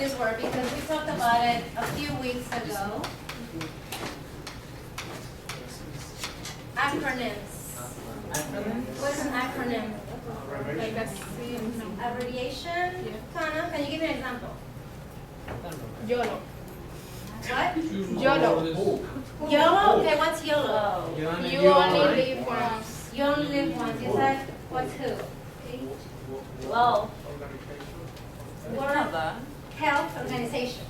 this word because we talked about it a few weeks ago. Acronyms. What's an acronym? Like a Abbreviation? Kana, can you give me an example? YOLO. What? YOLO. YOLO? Okay, what's YOLO? You only live once. You only live once. Is that what's who? Well, World Health Organization.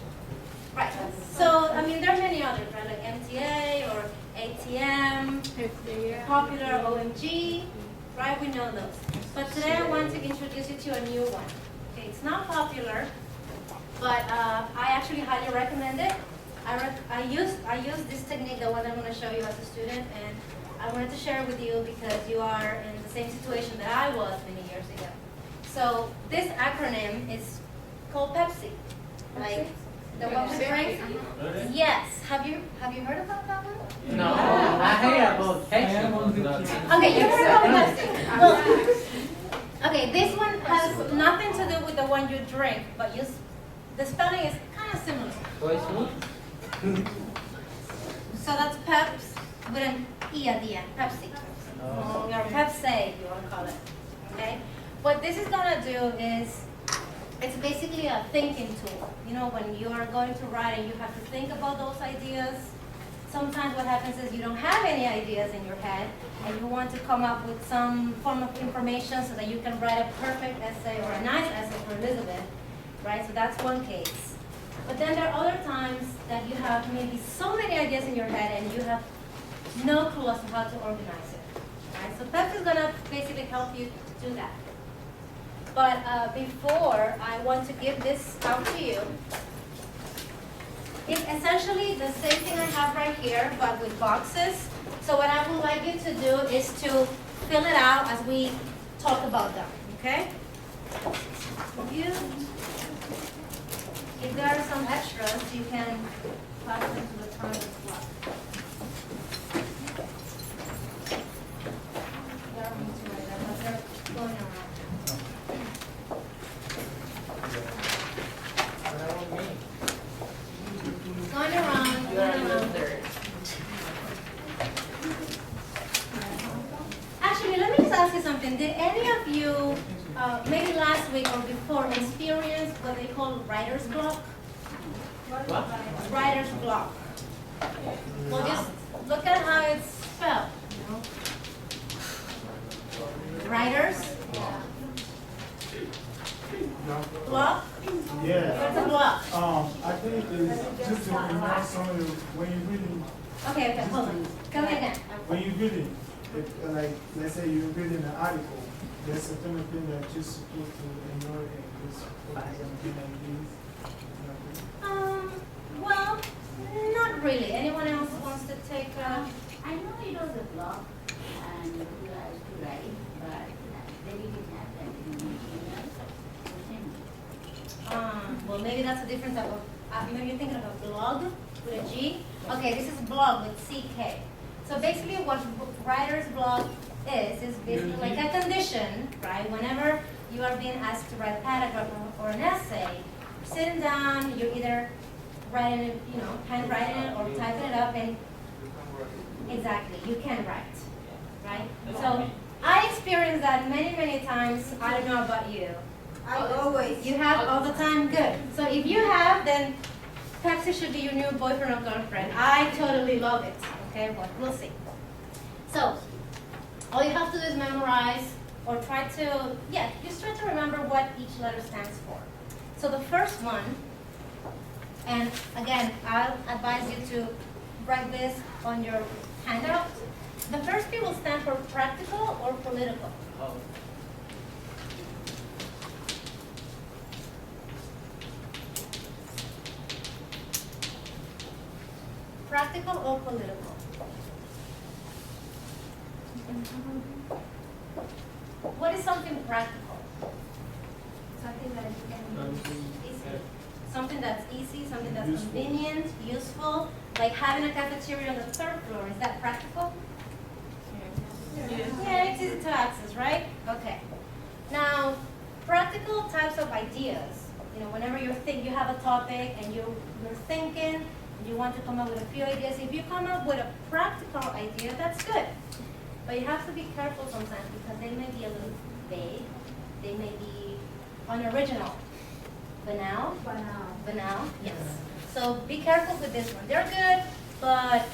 Right. So, I mean, there are many others, right? Like MTA or ATM, Popular, OMG, right? We know those. But today I want to introduce you to a new one. Okay, it's not popular, but I actually highly recommend it. I use this technique, the one I'm going to show you as a student, and I wanted to share it with you because you are in the same situation that I was many years ago. So this acronym is called PEPSE, like the one with drinks. Yes. Have you heard about that one? No, I heard about PEPSE. Okay, you heard about Pepsi. Well, okay, this one has nothing to do with the one you drink, but the spelling is kind of similar. So that's Peps with an E at the end, Pepsi. Or PEPSE, if you want to call it. Okay? What this is going to do is, it's basically a thinking tool. You know, when you are going to write and you have to think about those ideas, sometimes what happens is you don't have any ideas in your head and you want to come up with some form of information so that you can write a perfect essay or a nice essay for Elizabeth, right? So that's one case. But then there are other times that you have maybe so many ideas in your head and you have no clue as to how to organize it, right? So PEPSE is going to basically help you do that. But before I want to give this out to you, it's essentially the same thing I have right here, but with boxes. So what I would like you to do is to fill it out as we talk about them, okay? If there are some extras, you can pass them to the front as well. You don't need to write them, but they're going around. Going around. Actually, let me just ask you something. Did any of you, maybe last week or before, experience what they call writer's block? What? Writer's block. Well, just look at how it's spelled. Writer's block? Yeah. What's a block? I think it's just to remind somebody when you're reading, Okay, hold on. Come again. when you're reading, like, let's say you're reading an article, there's a certain thing that you're supposed to ignore and just focus on things like this. Well, not really. Anyone else wants to take I know it was a blog and you have to write, but they didn't have that in well, maybe that's a different type of, maybe you're thinking of a blog with a G. Okay, this is blog with CK. So basically what writer's block is basically like a condition, right? Whenever you are being asked to write a paragraph or an essay, you're sitting down, you're either writing it, handwriting it or typing it up, and exactly, you can write, right? So I experienced that many, many times. I don't know about you. I always. You have all the time? Good. So if you have, then PEPSE should be your new boyfriend or girlfriend. I totally love it. Okay, well, we'll see. So, all you have to do is memorize or try to, just try to remember what each letter stands for. So the first one, and again, I'll advise you to write this on your handout. The first P will stand for practical or political. Practical or political? What is something practical? Something that you can easy. Something that's easy, something that's convenient, useful, like having a cafeteria on the third floor. Is that practical? Yeah, it's easy to access, right? Okay. Now, practical types of ideas You know, whenever you have a topic and you're thinking, and you want to come up with a few ideas, if you come up with a practical idea, that's good. But you have to be careful sometimes because they may be a little vague, they may be unoriginal. Banal? Banal, yes. So be careful with this one. They're good, but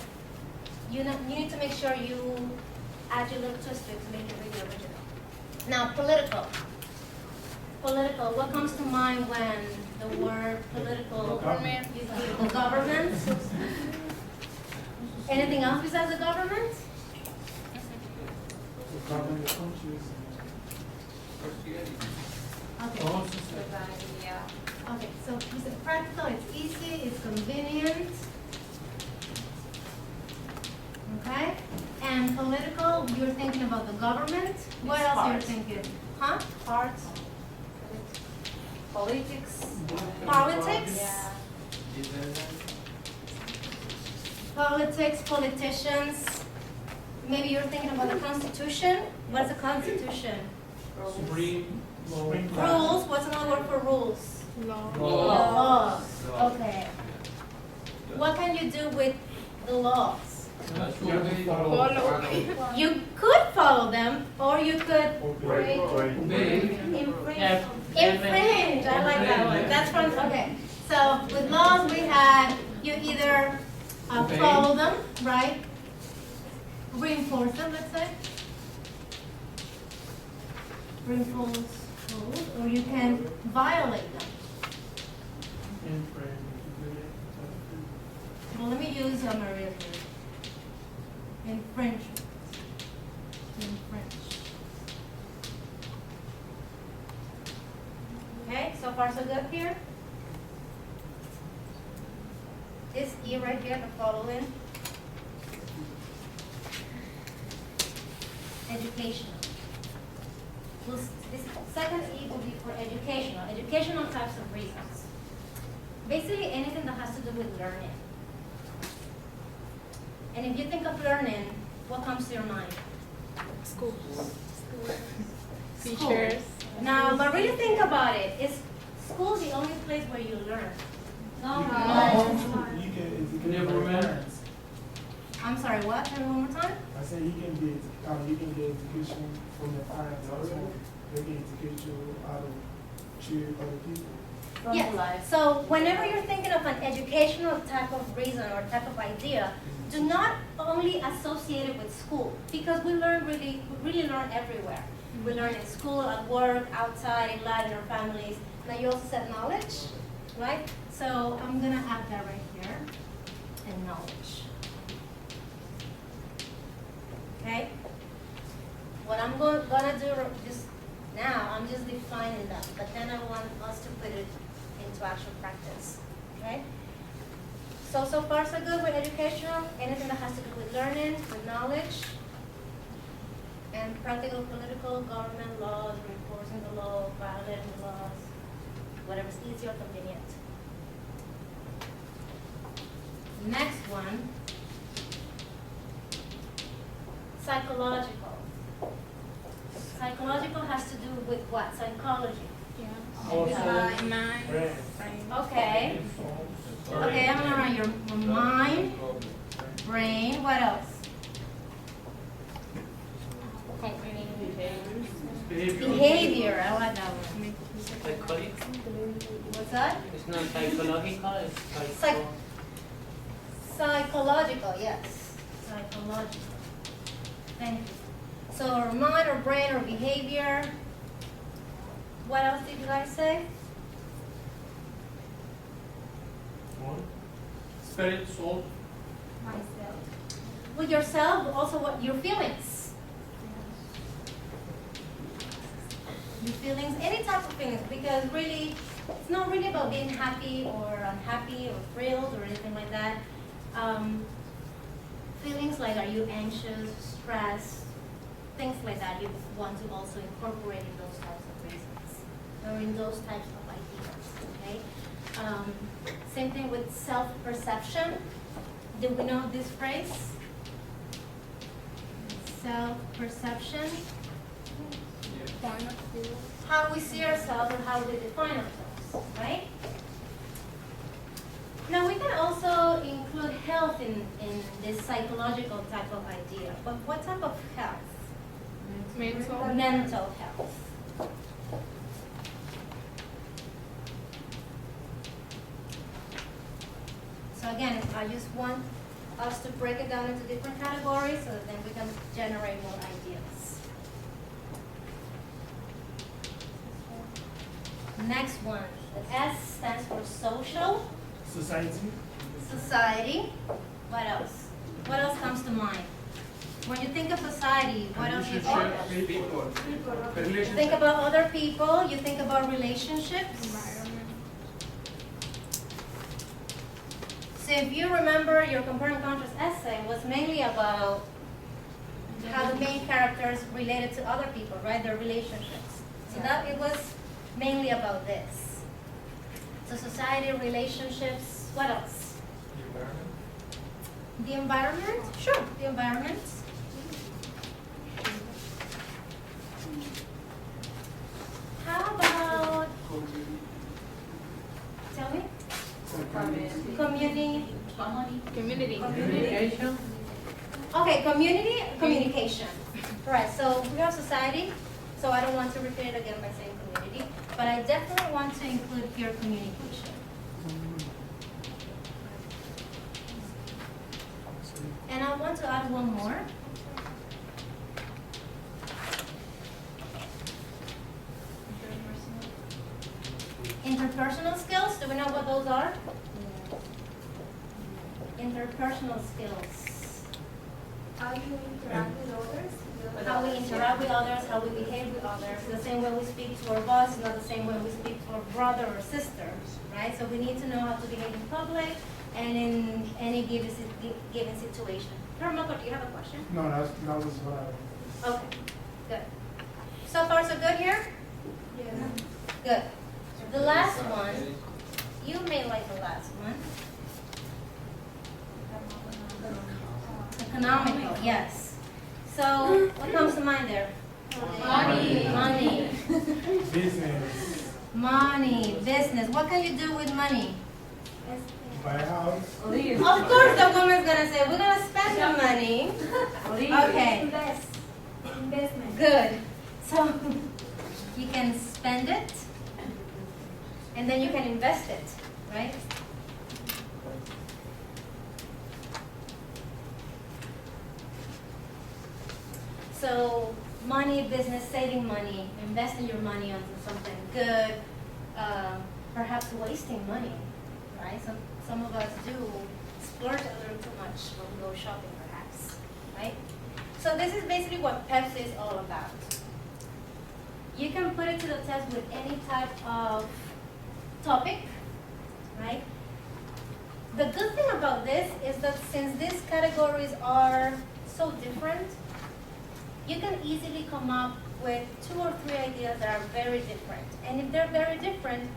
you need to make sure you add your little twist to it to make it really original. Now, political. Political, what comes to mind when the word political? Government. The government? Anything else besides the government? The government countries. Okay. Okay, so it's practical, it's easy, it's convenient. Okay? And political, you're thinking about the government. What else are you thinking? Huh? Arts, politics. Politics? Yeah. Politics, politicians. Maybe you're thinking about the Constitution. What's the Constitution? Supreme law. Rules. What's another word for rules? Law. Laws. Okay. What can you do with the laws? Follow. You could follow them, or you could infringe. I like that one. That's from, okay. So with laws we had, you either follow them, right? Reinforce them, let's say. Reinforce rules, or you can violate them. Well, let me use Maria here. Infringe. Infringe. Okay, so far so good here. This E right here, the following. Educational. Well, this second E will be for educational. Educational types of reasons. Basically anything that has to do with learning. And if you think of learning, what comes to your mind? School. School. Teachers. Now, but really think about it. Is school the only place where you learn? You can Never get mind. parents. I'm sorry, what? Tell me one more time. I said you can get education from your parents also. They get education out of other people. From Yes. life. So whenever you're thinking of an educational type of reason or type of idea, do not only associate it with school, because we really learn everywhere. We learn in school, at work, outside, in life, in our families. Now you also said knowledge, right? So I'm gonna add that right here, and knowledge. Okay? What I'm gonna do just now, I'm just defining that, but then I want us to put it into actual practice, okay? So far so good with educational, anything that has to do with learning, with knowledge, and practical, political, government laws, reinforcing the law, violating the laws, whatever's easy or convenient. Next one, psychological. Psychological has to do with what? Psychology. Mind. Okay. Okay, I'm gonna write your mind, brain, what else? Behavior, I like that one. Psychology? What's that? It's not psychological, it's Psych- Psychological, yes. Psychological. Thank you. So our mind or brain or behavior. What else did you guys say? One. Spirit, soul. With yourself, but also what your feelings. Your feelings, any type of feelings, because really, it's not really about being happy or unhappy or thrilled or anything like that. Feelings like, are you anxious, stressed, things like that, you want to also incorporate in those types of reasons, or in those types of ideas, okay? Same thing with self-perception. Do we know this phrase? Self-perception. Point of view. How we see ourselves or how we define ourselves, right? psychological type of idea, but what type of health? Mental. Mental health. So again, I just want us to break it down into different categories so that then we can generate more ideas. Next one, the S stands for social, Society. society. What else? What else comes to mind? When you think of society, what else do you think of? People. You Relationship. think about other people, you think about relationships. Environment. So if you remember, your compare and contrast essay was mainly about how the main characters related to other people, right? Their relationships. So that it was mainly about this. So society, relationships, what else? The environment. The environment? Sure, the environment. How about, tell me? Community. Community. Communication. Okay, community, communication. Right, so we have society, so I don't want to repeat it again by saying community, but I definitely want to include here communication. And I want to add one more. Interpersonal skills, do we know what those are? Interpersonal skills. How you interact with others? How we interact with others, how we behave with others. The same way we speak to our boss is not the same way we speak to our brother or sister, right? So we need to know how to behave in public and in any given situation. Marco, do you have a question? No, that was what I. Okay, good. So far so good here? Yes. Good. The last one, you may like the last one. Economical, yes. So what comes to mind there? Money. Money. Business. Money, business. What can you do with money? Buy a house. Of course the woman's gonna say, we're gonna spend the money. Okay, Invest. Investment. good. So you can spend it and then you can invest it, right? So money, business, saving money, investing your money onto something good, perhaps wasting money, right? Some of us do splurge a little too much when we go shopping perhaps, right? So this is basically what PEPSE is all about. You can put it to the test with any type of topic, right? The good thing about this is that since these categories are so different, you can easily come up with 2 or 3 ideas that are very different. And if they're very different,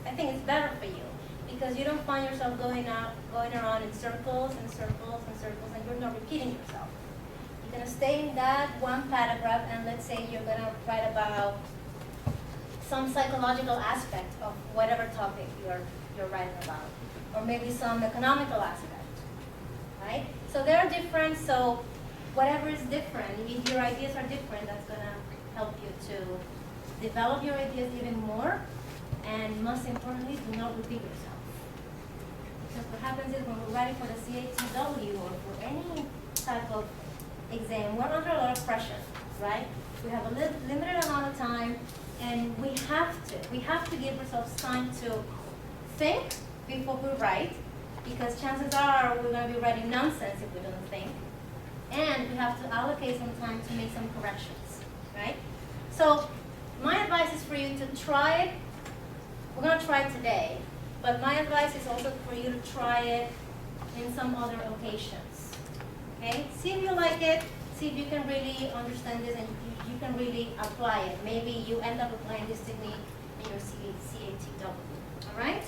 I think it's better for you because you don't find yourself going around in circles and circles and circles, and you're not repeating yourself. You're gonna stay in that one paragraph, and let's say you're gonna write about some psychological aspect of whatever topic you're writing about, or maybe some economical aspect, right? So they're different, so whatever is different, if your ideas are different, that's gonna help you to develop your ideas even more, and most importantly, do not repeat yourself. Because what happens is when we're writing for the CATW or for any type of exam, we're under a lot of pressure, right? We have a limited amount of time, and we have to give ourselves time to think before we write, because chances are we're going to be writing nonsense if we don't think, and we have to allocate some time to make some corrections, right? So my advice is for you to try it. We're going to try it today, but my advice is also for you to try it in some other occasions, okay? See if you like it, see if you can really understand this and you can really apply it. Maybe you end up applying this technique in your CATW, all right?